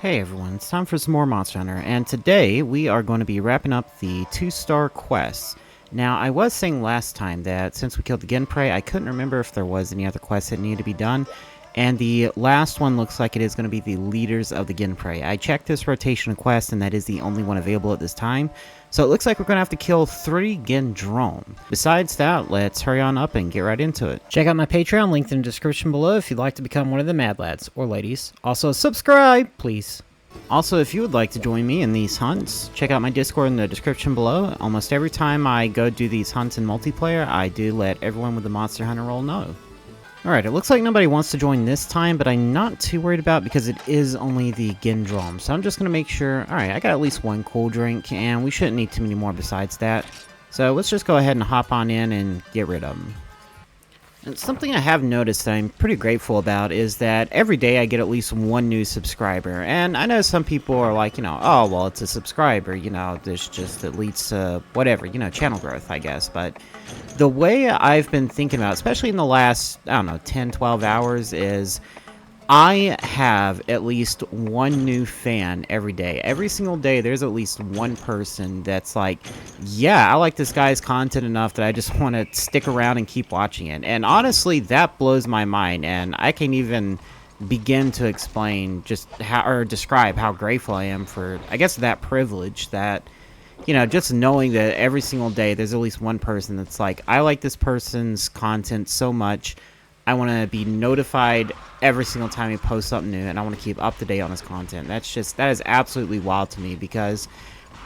Hey everyone, it's time for some more Monster Hunter, and today we are going to be wrapping up the 2-star quests. Now, I was saying last time that since we killed the Genprey, I couldn't remember if there was any other quests that needed to be done, and the last one looks like it is going to be the Leaders of the Genprey. I checked this rotation quest, and that is the only one available at this time, so it looks like we're going to have to kill 3 Gendrome. Besides that, let's hurry on up and get right into it. Check out my Patreon, linked in the description below if you'd like to become one of the mad lads, or ladies. Also, subscribe, please. Also, if you would like to join me in these hunts, check out my Discord in the description below. Almost every time I go do these hunts in multiplayer, I do let everyone with the Monster Hunter role know. Alright, it looks like nobody wants to join this time, but I'm not too worried about because it is only the Gendrome. So I'm just going to make sure, alright, I got at least one cool drink, and we shouldn't need too many more besides that. So let's just go ahead and hop on in and get rid of them. And something I have noticed that I'm pretty grateful about is that every day I get at least one new subscriber. And I know some people are like, oh, well, it's a subscriber, there's just, it leads to whatever, channel growth, I guess. But the way I've been thinking about, especially in the last, 10, 12 hours, is I have at least one new fan every day. Every single day, there's at least one person that's like, yeah, I like this guy's content enough that I just want to stick around and keep watching it. And honestly, that blows my mind. And I can't even begin to explain just how, or describe how grateful I am for, I guess, that privilege that, just knowing that every single day, there's at least one person that's like, I like this person's content so much. I want to be notified every single time he posts something new, and I want to keep up to date on his content. That is absolutely wild to me because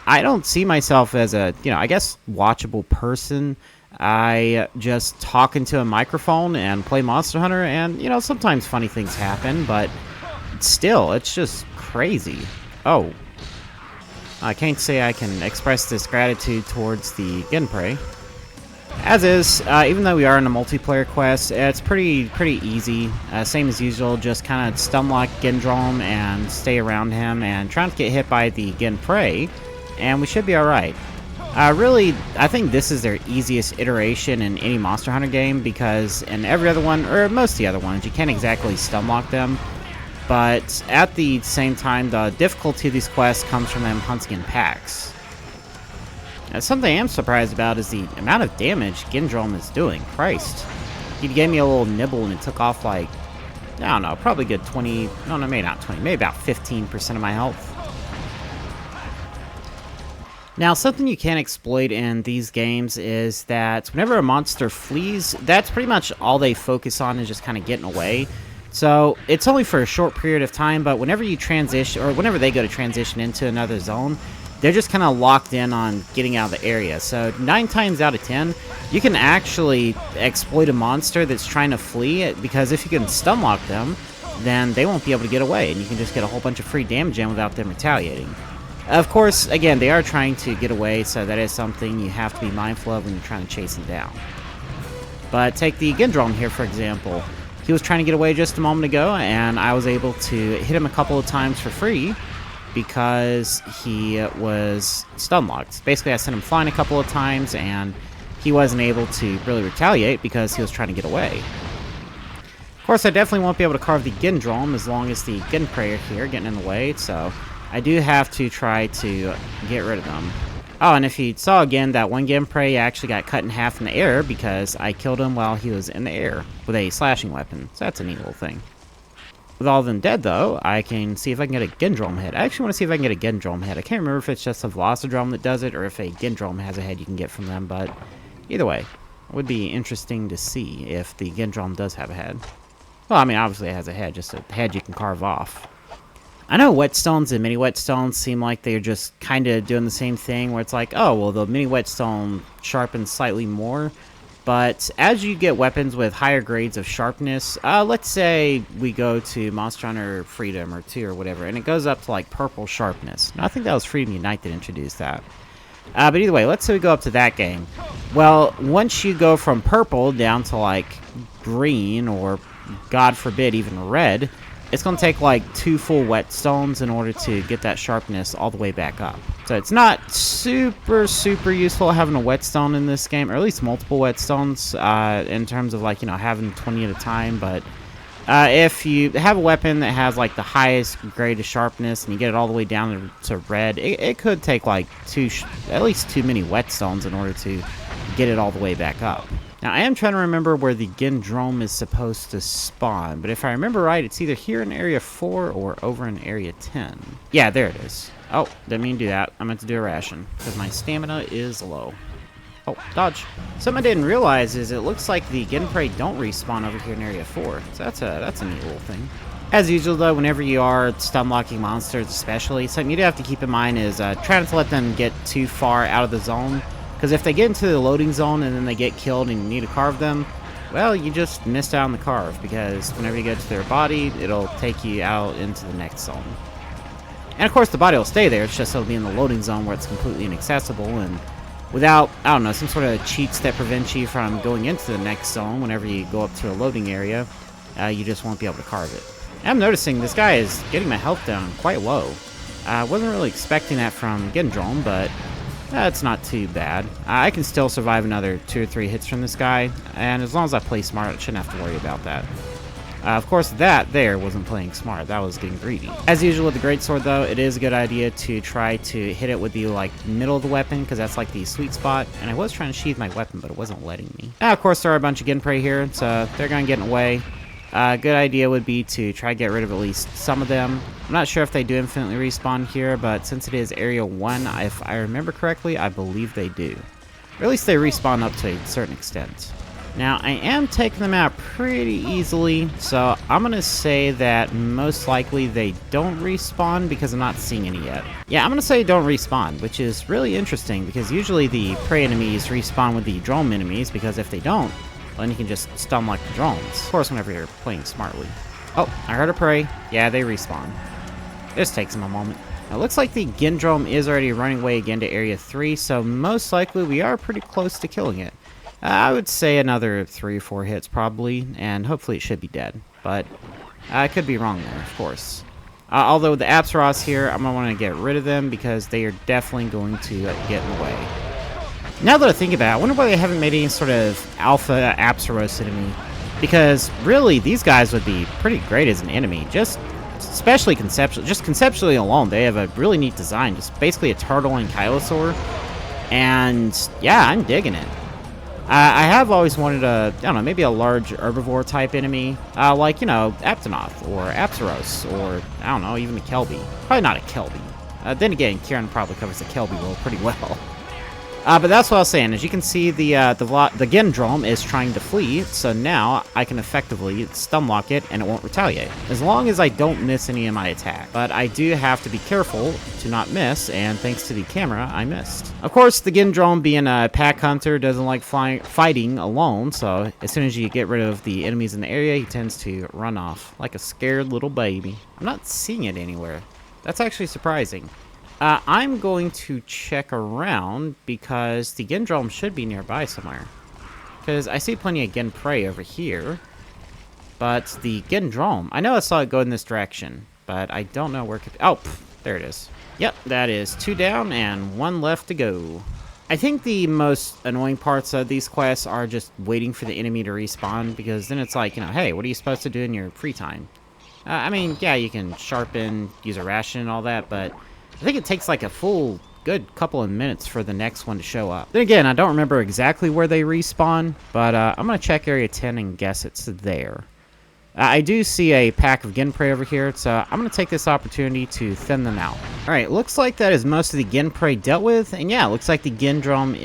I don't see myself as a, I guess, watchable person. I just talk into a microphone and play Monster Hunter, and, sometimes funny things happen, but still, it's just crazy. Oh. I can't say I can express this gratitude towards the Genprey. As is, even though we are in a multiplayer quest, it's pretty easy. Same as usual, just kind of stunlock Gendrome and stay around him and try not to get hit by the Genprey, and we should be alright. Really, I think this is their easiest iteration in any Monster Hunter game because in every other one, or most of the other ones, you can't exactly stunlock them. But at the same time, the difficulty of these quests comes from them hunting in packs. Now, something I am surprised about is the amount of damage Gendrome is doing. Christ. He gave me a little nibble and it took off like, I don't know, probably a good 20, no, maybe not 20, maybe about 15% of my health. Now, something you can exploit in these games is that whenever a monster flees, that's pretty much all they focus on is just kind of getting away. So, it's only for a short period of time, but whenever you transition, or whenever they go to transition into another zone, they're just kind of locked in on getting out of the area. So 9 times out of 10, you can actually exploit a monster that's trying to flee, because if you can stunlock them, then they won't be able to get away, and you can just get a whole bunch of free damage in without them retaliating. Of course, again, they are trying to get away, so that is something you have to be mindful of when you're trying to chase them down. But take the Gendrome here, for example. He was trying to get away just a moment ago, and I was able to hit him a couple of times for free, because he was stunlocked. Basically, I sent him flying a couple of times, and he wasn't able to really retaliate because he was trying to get away. Of course, I definitely won't be able to carve the Gendrome as long as the Genprey are here getting in the way, so I do have to try to get rid of them. Oh, and if you saw again, that one Genprey actually got cut in half in the air because I killed him while he was in the air with a slashing weapon, so that's a neat little thing. With all of them dead, though, I can see if I can get a Gendrome head. I actually want to see if I can get a Gendrome head. I can't remember if it's just a Velocidrome that does it, or if a Gendrome has a head you can get from them, but either way, it would be interesting to see if the Gendrome does have a head. Well, I mean, obviously it has a head, just a head you can carve off. I know whetstones and mini whetstones seem like they're just kind of doing the same thing, where it's like, oh, well, the mini whetstone sharpens slightly more. But as you get weapons with higher grades of sharpness, let's say we go to Monster Hunter Freedom or 2 or whatever, and it goes up to like purple sharpness. Now, I think that was Freedom Unite that introduced that. But either way, let's say we go up to that game. Well, once you go from purple down to like green, or God forbid even red, it's going to take like 2 full whetstones in order to get that sharpness all the way back up. So it's not super useful having a whetstone in this game, or at least multiple whetstones, in terms of like, having 20 at a time, but If you have a weapon that has like the highest grade of sharpness and you get it all the way down to red, it could take like at least too many whetstones in order to get it all the way back up. Now I am trying to remember where the Gendrome is supposed to spawn, but if I remember right, it's either here in area 4 or over in area 10. Yeah, there it is. Oh, didn't mean to do that. I meant to do a ration because my stamina is low. Oh, dodge. Something I didn't realize is it looks like the Genprey don't respawn over here in Area 4. So that's a neat little thing. As usual, though, whenever you are stun-locking monsters especially, something you do have to keep in mind is try not to let them get too far out of the zone. Because if they get into the loading zone and then they get killed and you need to carve them, well, you just missed out on the carve. Because whenever you get to their body, it'll take you out into the next zone. And of course, the body will stay there. It's just it'll be in the loading zone where it's completely inaccessible and without, I don't know, some sort of cheats that prevent you from going into the next zone whenever you go up to a loading area, you just won't be able to carve it. And I'm noticing this guy is getting my health down quite low. I wasn't really expecting that from Gendrome, but it's not too bad. I can still survive another 2 or 3 hits from this guy, and as long as I play smart, I shouldn't have to worry about that. Of course, that there wasn't playing smart. That was getting greedy. As usual with the greatsword, though, it is a good idea to try to hit it with the middle of the weapon, because that's like the sweet spot. And I was trying to sheath my weapon, but it wasn't letting me. Now, of course, there are a bunch of Genprey here, so they're going to get in the way. A good idea would be to try to get rid of at least some of them. I'm not sure if they do infinitely respawn here, but since it is Area 1, if I remember correctly, I believe they do. Or at least they respawn up to a certain extent. Now, I am taking them out pretty easily, so I'm going to say that most likely they don't respawn because I'm not seeing any yet. Yeah, I'm going to say don't respawn, which is really interesting because usually the prey enemies respawn with the drone enemies because if they don't, well, then you can just stun like the drones. Of course, whenever you're playing smartly. Oh, I heard a prey. Yeah, they respawn. This takes them a moment. Now, it looks like the Gendrome is already running away again to Area 3, so most likely we are pretty close to killing it. I would say another 3 or 4 hits probably, and hopefully it should be dead. But I could be wrong there, of course. Although with the Apsaros here, I'm going to want to get rid of them because they are definitely going to get in the way. Now that I think about it, I wonder why they haven't made any sort of alpha Apsaros enemy. Because really, these guys would be pretty great as an enemy. Especially conceptually. Just conceptually alone, they have a really neat design. Just basically a turtle and Kylosaur. And yeah, I'm digging it. I have always wanted I don't know, maybe a large herbivore type enemy, like, you know, Aptonoth, or Apsaros, or, I don't know, even a Kelby. Probably not a Kelby. Then again, Kieran probably covers the Kelby role pretty well. But that's what I was saying. As you can see, the Gendrome is trying to flee, so now I can effectively stun lock it and it won't retaliate. As long as I don't miss any of my attack. But I do have to be careful to not miss, and thanks to the camera, I missed. Of course, the Gendrome, being a pack hunter, doesn't like fighting alone, so as soon as you get rid of the enemies in the area, he tends to run off like a scared little baby. I'm not seeing it anywhere. That's actually surprising. I'm going to check around because the Gendrome should be nearby somewhere. Because I see plenty of Genprey over here. But the Gendrome, I know I saw it go in this direction, but I don't know where it could be. Oh, there it is. Yep, that is 2 down and 1 left to go. I think the most annoying parts of these quests are just waiting for the enemy to respawn, because then it's like, you know, hey, what are you supposed to do in your free time? I mean, yeah, you can sharpen, use a ration and all that, but I think it takes like a full good couple of minutes for the next one to show up. Then again, I don't remember exactly where they respawn, but I'm going to check Area 10 and guess it's there. I do see a pack of Genprey over here, so I'm going to take this opportunity to thin them out. Alright, looks like that is most of the Genprey dealt with, and yeah, looks like the Gendrome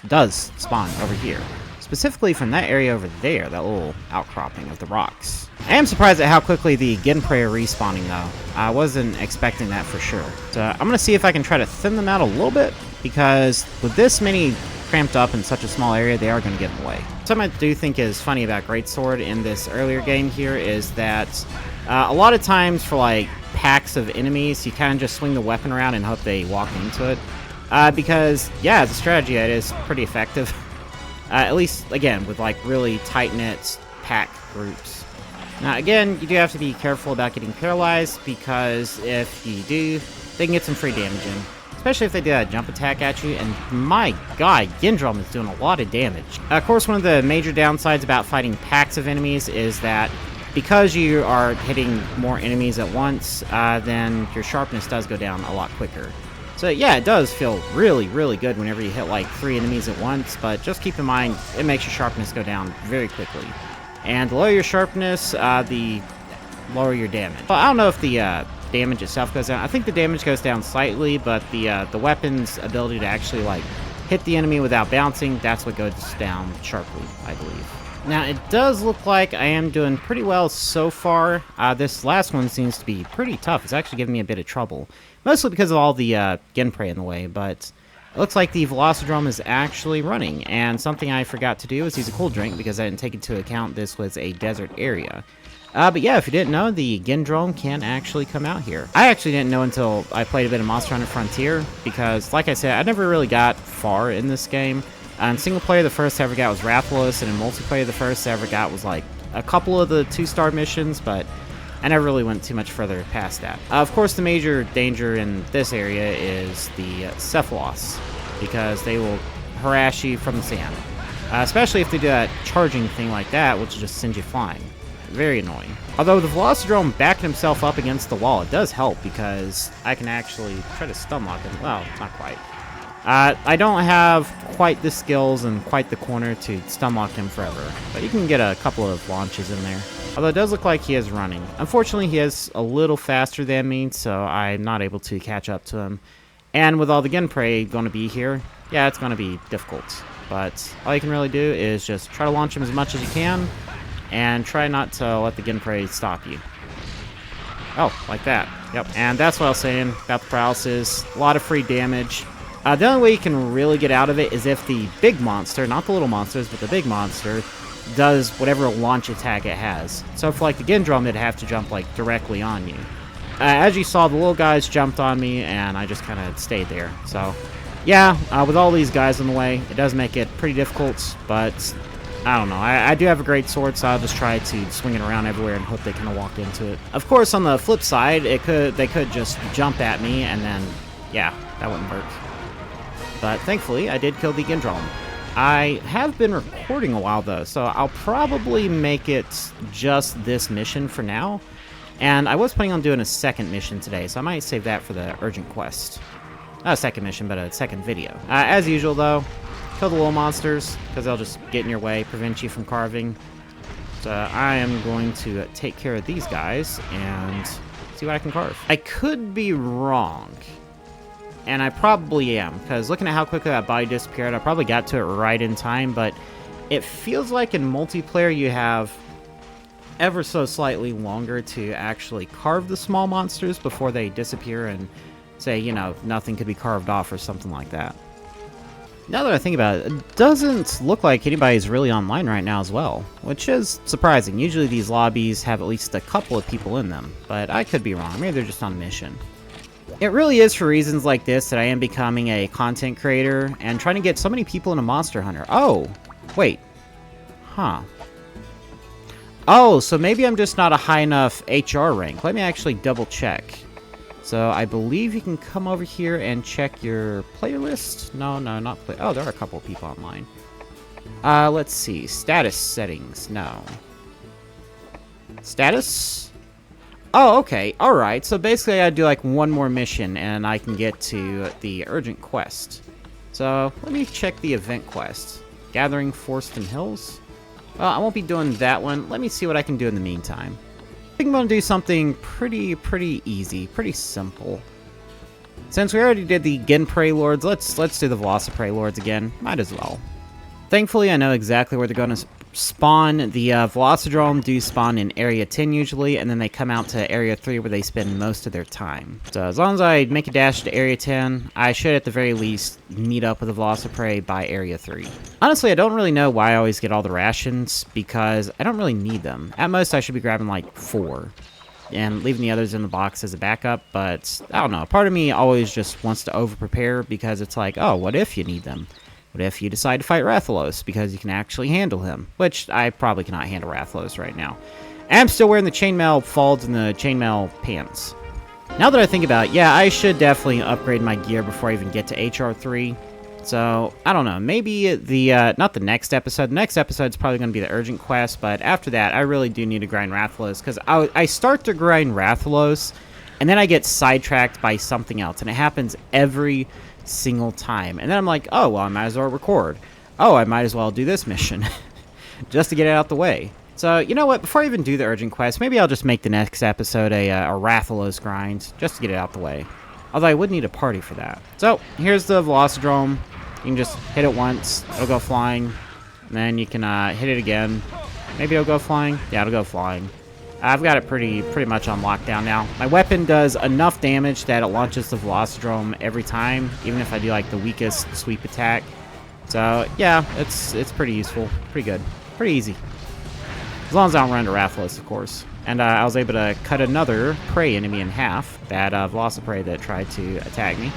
does spawn over here. Specifically from that area over there, that little outcropping of the rocks. I am surprised at how quickly the Genprey are respawning, though. I wasn't expecting that for sure. So I'm going to see if I can try to thin them out a little bit, because with this many cramped up in such a small area, they are going to get in the way. Something I do think is funny about Greatsword in this earlier game here is that a lot of times for like packs of enemies, you kind of just swing the weapon around and hope they walk into it. Because, yeah, as a strategy, it is pretty effective. At least, again, with like really tight-knit pack groups. Now, again, you do have to be careful about getting paralyzed, because if you do, they can get some free damage in. Especially if they do that jump attack at you, and my god, Gendrome is doing a lot of damage. Of course, one of the major downsides about fighting packs of enemies is that because you are hitting more enemies at once, then your sharpness does go down a lot quicker. So yeah, it does feel really, really good whenever you hit like 3 enemies at once, but just keep in mind, it makes your sharpness go down very quickly. And the lower your sharpness, the lower your damage. Well, I don't know if the damage itself goes down. I think the damage goes down slightly, but the weapon's ability to actually like hit the enemy without bouncing, that's what goes down sharply, I believe. Now, it does look like I am doing pretty well so far. This last one seems to be pretty tough. It's actually giving me a bit of trouble. Mostly because of all the Genprey in the way, but it looks like the Velocidrome is actually running. And something I forgot to do is use a cool drink because I didn't take into account this was a desert area. But yeah, if you didn't know, the Gendrome can actually come out here. I actually didn't know until I played a bit of Monster Hunter Frontier, because, like I said, I never really got far in this game. In single player, the first I ever got was Rathalos, and in multiplayer, the first I ever got was like a couple of the 2-star missions, but I never really went too much further past that. Of course, the major danger in this area is the Cephalos, because they will harass you from the sand. Especially if they do that charging thing like that, which just sends you flying. Very annoying. Although the Velocidrome backing himself up against the wall, it does help because I can actually try to stun lock him. Well, not quite. I don't have quite the skills and quite the corner to stun lock him forever, but you can get a couple of launches in there. Although it does look like he is running. Unfortunately, he is a little faster than me, so I'm not able to catch up to him. And with all the Genprey going to be here, yeah, it's going to be difficult. But all you can really do is just try to launch him as much as you can, and try not to let the Genprey stop you. Oh, like that. Yep. And that's what I was saying about the paralysis. A lot of free damage. The only way you can really get out of it is if the big monster, not the little monsters, but the big monster, does whatever launch attack it has. So for like the Gendrome, it'd have to jump like directly on you. As you saw, the little guys jumped on me, and I just kind of stayed there. So yeah, with all these guys in the way, it does make it pretty difficult, but I don't know. I do have a great sword, so I'll just try to swing it around everywhere and hope they kind of walk into it. Of course, on the flip side, they could just jump at me, and then, yeah, that wouldn't work. But thankfully, I did kill the Gendrome. I have been recording a while, though, so I'll probably make it just this mission for now. And I was planning on doing a second mission today, so I might save that for the urgent quest. Not a second mission, but a second video. As usual, though, kill the little monsters, because they'll just get in your way, prevent you from carving. So I am going to take care of these guys and see what I can carve. I could be wrong, and I probably am, because looking at how quickly that body disappeared, I probably got to it right in time, but it feels like in multiplayer you have ever so slightly longer to actually carve the small monsters before they disappear and say, you know, nothing could be carved off or something like that. Now that I think about it, it doesn't look like anybody's really online right now as well, which is surprising. Usually these lobbies have at least a couple of people in them, but I could be wrong. Maybe they're just on a mission. It really is for reasons like this that I am becoming a content creator and trying to get so many people into Monster Hunter. Oh, wait. Huh. Oh, so maybe I'm just not a high enough HR rank. Let me actually double check. So I believe you can come over here and check your playlist. No, not play. Oh, there are a couple of people online. Let's see. Status settings. No. Status? Oh, okay. Alright. So basically I gotta do like one more mission and I can get to the urgent quest. So let me check the event quest. Gathering Forston Hills? Well, I won't be doing that one. Let me see what I can do in the meantime. I think I'm going to do something pretty easy, pretty simple. Since we already did the Genprey Lords, let's do the Velociprey Lords again. Might as well. Thankfully, I know exactly where they're going to spawn. The Velocidrome do spawn in Area 10 usually, and then they come out to Area 3 where they spend most of their time. So as long as I make a dash to Area 10, I should at the very least meet up with the Velociprey by Area 3. Honestly, I don't really know why I always get all the rations, because I don't really need them. At most, I should be grabbing like 4. And leaving the others in the box as a backup, but I don't know. Part of me always just wants to over-prepare, because it's like, oh, what if you need them? What if you decide to fight Rathalos, because you can actually handle him? Which, I probably cannot handle Rathalos right now. And I'm still wearing the chainmail folds and the chainmail pants. Now that I think about it, yeah, I should definitely upgrade my gear before I even get to HR3. So, I don't know, maybe not the next episode. The next episode's probably going to be the urgent quest, but after that, I really do need to grind Rathalos, because I start to grind Rathalos, and then I get sidetracked by something else, and it happens every single time. And then I'm like, oh, well, I might as well record. Oh, I might as well do this mission, just to get it out the way. So, you know what, before I even do the urgent quest, maybe I'll just make the next episode a Rathalos grind, just to get it out the way. Although I would need a party for that. So, here's the Velocidrome. You can just hit it once, it'll go flying, and then you can hit it again. Maybe it'll go flying? Yeah, it'll go flying. I've got it pretty much on lockdown now. My weapon does enough damage that it launches the Velocidrome every time, even if I do like the weakest sweep attack. So, yeah, it's pretty useful, pretty good, pretty easy. As long as I don't run into Rathalos, of course. And I was able to cut another prey enemy in half, that Velociprey that tried to attack me.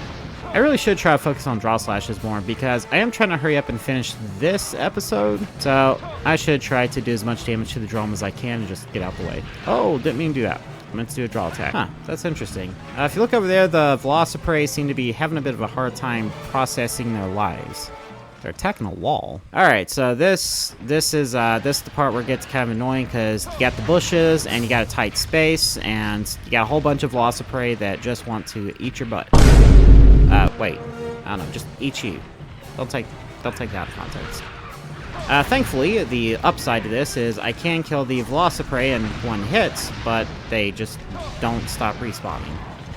I really should try to focus on draw slashes more, because I am trying to hurry up and finish this episode. So I should try to do as much damage to the drone as I can and just get out the way. Oh, didn't mean to do that. I meant to do a draw attack. Huh, that's interesting. If you look over there, the Velociprey seem to be having a bit of a hard time processing their lives. They're attacking a wall. Alright, so this is the part where it gets kind of annoying, because you got the bushes and you got a tight space and you got a whole bunch of Velociprey that just want to eat your butt. Wait. I don't know, just eat you. Don't take that out of context. Thankfully, the upside to this is I can kill the Velociprey in one hit, but they just don't stop respawning.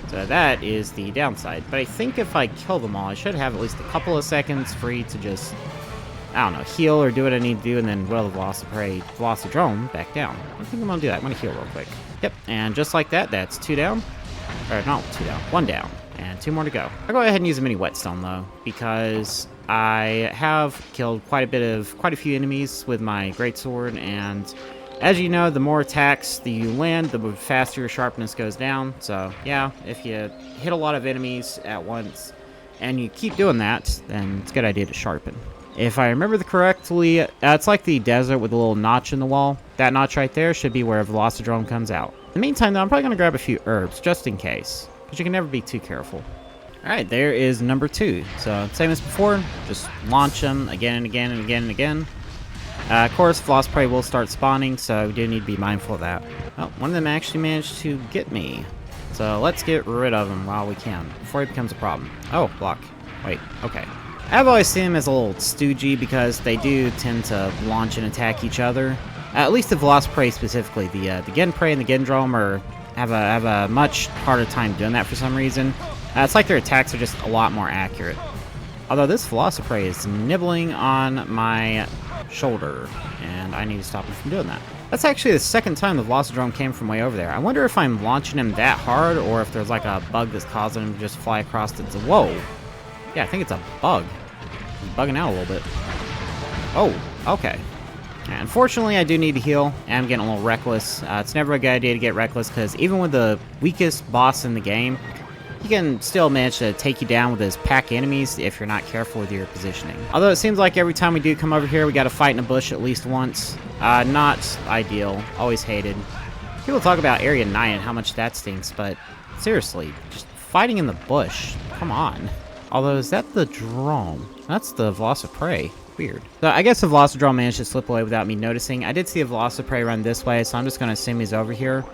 So that is the downside. But I think if I kill them all, I should have at least a couple of seconds free to just, I don't know, heal or do what I need to do, and then roll the Velocidrome back down. I think I'm gonna do that. I'm gonna heal real quick. Yep, and just like that, that's 2 down. Or not 2 down, 1 down. And 2 more to go. I'll go ahead and use a mini whetstone though, because I have killed quite a few enemies with my greatsword, and as you know, the more attacks that you land, the faster your sharpness goes down. So yeah, if you hit a lot of enemies at once and you keep doing that, then it's a good idea to sharpen. If I remember correctly, it's like the desert with a little notch in the wall. That notch right there should be where a Velocidrome comes out. In the meantime though, I'm probably going to grab a few herbs just in case, but you can never be too careful. Alright, there is number 2. So same as before, just launch them again and again and again and again. Of course, Velociprey will start spawning, so we do need to be mindful of that. Oh, one of them actually managed to get me. So let's get rid of him while we can, before he becomes a problem. Oh, block. Wait, okay. I've always seen him as a little stoogey, because they do tend to launch and attack each other. At least the Velociprey specifically. The Genprey and the Gendrome have a much harder time doing that for some reason. It's like their attacks are just a lot more accurate. Although this Velociprey is nibbling on my shoulder, and I need to stop him from doing that. That's actually the second time the Velocidrome came from way over there. I wonder if I'm launching him that hard, or if there's like a bug that's causing him to just fly across the... Whoa! Yeah, I think it's a bug. He's bugging out a little bit. Oh, okay. Unfortunately, I do need to heal, and I'm getting a little reckless. It's never a good idea to get reckless, because even with the weakest boss in the game, he can still manage to take you down with his pack enemies if you're not careful with your positioning. Although it seems like every time we do come over here, we gotta fight in a bush at least once. Not ideal. Always hated. People talk about Area 9 and how much that stinks, but seriously, just fighting in the bush. Come on. Although, is that the drone? That's the Velociprey. Weird. So I guess the Velocidrome managed to slip away without me noticing. I did see a Velociprey run this way, so I'm just gonna assume he's over here.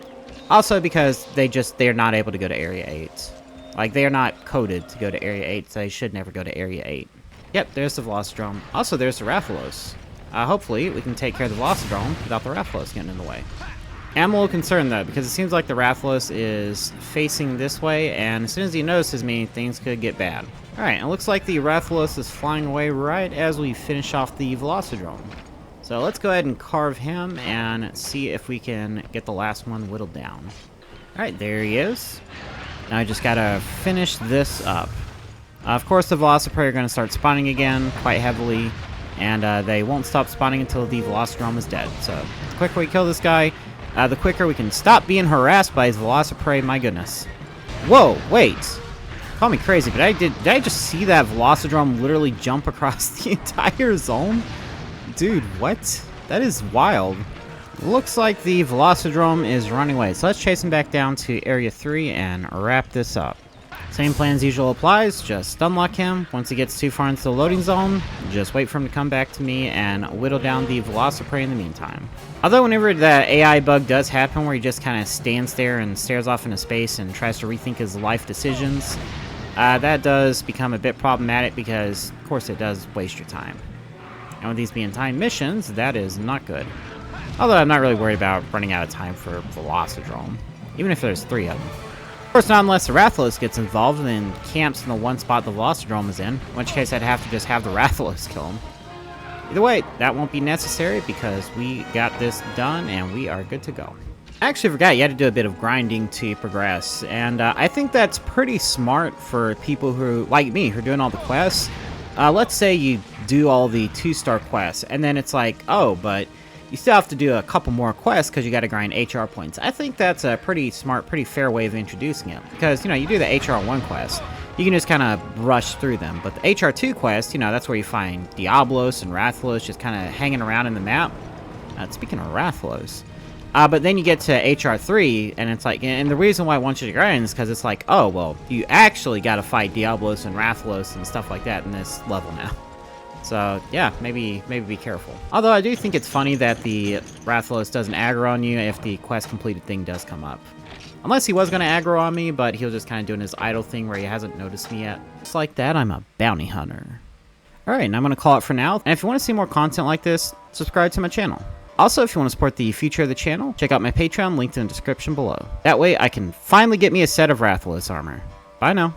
Also because they're not able to go to Area 8. Like, they are not coded to go to Area 8, so they should never go to Area 8. Yep, there's the Velocidrome. Also, there's the Rathalos. Hopefully, we can take care of the Velocidrome without the Rathalos getting in the way. I'm a little concerned, though, because it seems like the Rathalos is facing this way, and as soon as he notices me, things could get bad. Alright, it looks like the Rathalos is flying away right as we finish off the Velocidrome. So let's go ahead and carve him and see if we can get the last one whittled down. Alright, there he is. Now I just gotta finish this up. Of course, the Velociprey are gonna start spawning again quite heavily, and they won't stop spawning until the Velocidrome is dead. So the quicker we kill this guy, the quicker we can stop being harassed by his Velociprey. My goodness. Whoa, wait. Call me crazy, but did I just see that Velocidrome literally jump across the entire zone? Dude, what? That is wild. Looks like the Velocidrome is running away, so let's chase him back down to Area 3 and wrap this up. Same plan as usual applies, just stunlock him. Once he gets too far into the loading zone, just wait for him to come back to me and whittle down the Velociprey in the meantime. Although whenever the AI bug does happen where he just kind of stands there and stares off into space and tries to rethink his life decisions, that does become a bit problematic because, of course, it does waste your time. And with these being timed missions, that is not good. Although I'm not really worried about running out of time for Velocidrome, even if there's 3 of them. Of course, not unless the Rathalos gets involved and then camps in the one spot the Velocidrome is in, in which case I'd have to just have the Rathalos kill him. Either way, that won't be necessary because we got this done and we are good to go. I actually forgot you had to do a bit of grinding to progress, and I think that's pretty smart for people who, like me, who are doing all the quests. Let's say you do all the 2-star quests, and then it's like, oh, but you still have to do a couple more quests because you got to grind HR points. I think that's a pretty smart, pretty fair way of introducing it, because, you know, you do the HR1 quest, you can just kind of rush through them, but the HR2 quest, you know, that's where you find Diablos and Rathalos just kind of hanging around in the map. Speaking of Rathalos, but then you get to HR3, and it's like, and the reason why I want you to grind is because it's like, oh, well, you actually got to fight Diablos and Rathalos and stuff like that in this level now. So, yeah, maybe be careful. Although I do think it's funny that the Rathalos doesn't aggro on you if the quest completed thing does come up. Unless he was going to aggro on me, but he was just kind of doing his idle thing where he hasn't noticed me yet. Just like that, I'm a bounty hunter. Alright, and I'm going to call it for now. And if you want to see more content like this, subscribe to my channel. Also, if you want to support the future of the channel, check out my Patreon, linked in the description below. That way, I can finally get me a set of Rathalos armor. Bye now.